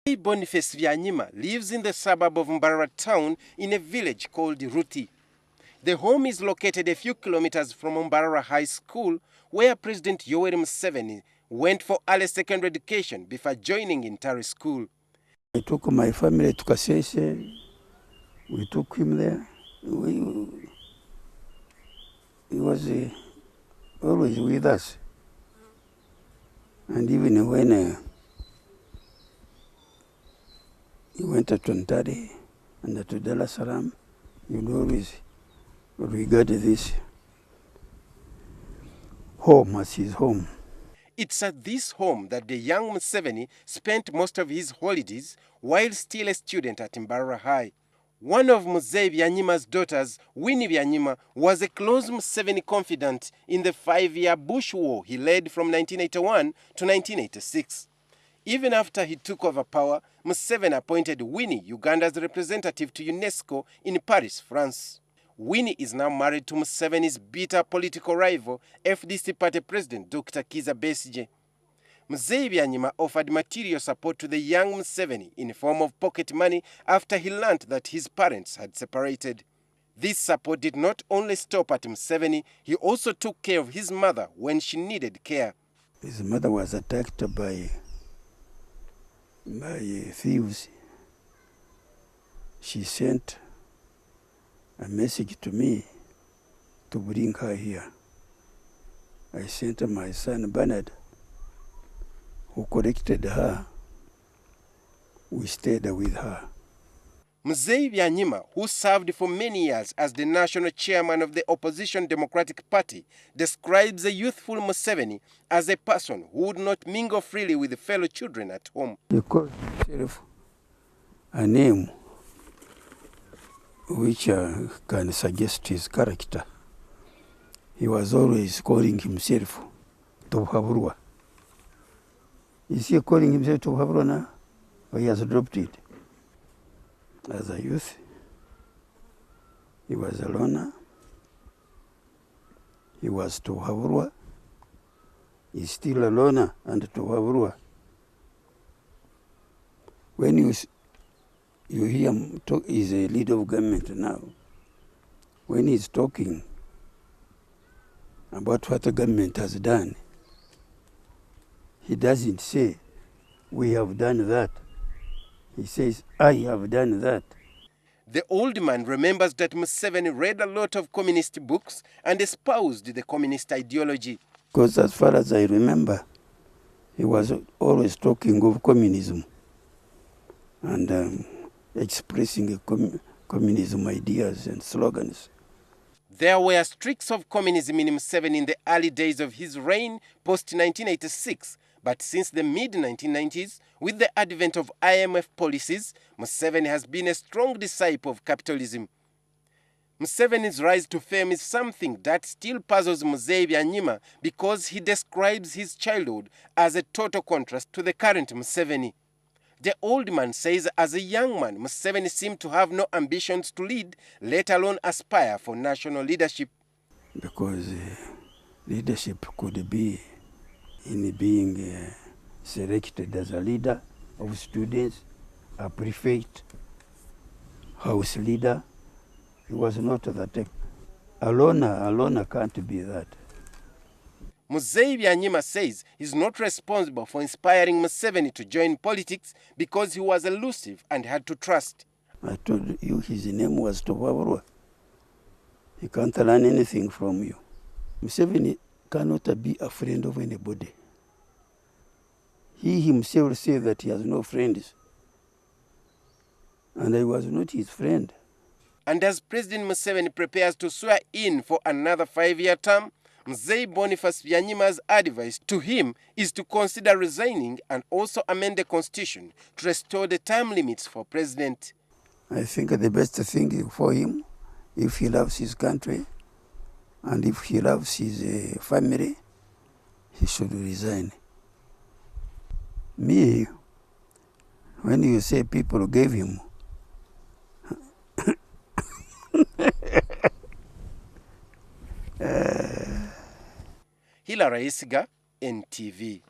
Boniface Byanyima lives in the suburb of Mbarara town in a village called Ruti. The home is located a few kilometers from Mbarara High School, where President Yoweri Museveni went for early secondary education before joining in Ntare School. I took my family to Kasese. We took him there. He was always with us. And even when he went to Ntare and to Dar es Salaam, he would always regard this home as his home. It's at this home that the young Museveni spent most of his holidays while still a student at Mbarara High. One of Mzee Byanyima's daughters, Winnie Byanyima, was a close Museveni confidant in the 5-year Bush War he led from 1981 to 1986. Even after he took over power, Museveni appointed Winnie Uganda's representative to UNESCO in Paris, France. Winnie is now married to Museveni's bitter political rival, FDC party president Dr. Kizza Besigye. Mzee Byanyima offered material support to the young Museveni in the form of pocket money after he learned that his parents had separated. This support did not only stop at Museveni, he also took care of his mother when she needed care. His mother was attacked by thieves. She sent a message to me to bring her here. I sent my son Bernard, who collected her. We stayed with her. Mzee Byanyima, who served for many years as the national chairman of the opposition Democratic Party, describes a youthful Museveni as a person who would not mingle freely with fellow children at home. He called himself a name which can suggest his character. He was always calling himself Tobhaburwa. Is he calling himself Tobhaburwa now? Or he has dropped it? As a youth, he was a loner. He was Tobhaburwa. He's still a loner and Tobhaburwa. When you hear him talk, he's a leader of government now. When he's talking about what the government has done, he doesn't say, "We have done that." He says, "I have done that." The old man remembers that Museveni read a lot of communist books and espoused the communist ideology. Because as far as I remember, he was always talking of communism and expressing communism ideas and slogans. There were streaks of communism in Museveni in the early days of his reign post-1986, but since the mid-1990s, with the advent of IMF policies, Museveni has been a strong disciple of capitalism. Museveni's rise to fame is something that still puzzles Mzee Byanyima because he describes his childhood as a total contrast to the current Museveni. The old man says as a young man, Museveni seemed to have no ambitions to lead, let alone aspire for national leadership. Because leadership could be in being selected as a leader of students, a prefect, house leader. He was not that type. A loner can't be that. Mzee Byanyima says he's not responsible for inspiring Museveni to join politics because he was elusive and had to trust. I told you his name was Tobhaburwa. He can't learn anything from you. Museveni cannot be a friend of anybody. He himself said that he has no friends. And I was not his friend. And as President Museveni prepares to swear in for another 5-year term, Mzee Boniface Byanyima's advice to him is to consider resigning and also amend the constitution to restore the term limits for president. I think the best thing for him, if he loves his country and if he loves his family, he should resign. Me, when you say people gave him, Hilary Isiga, NTV.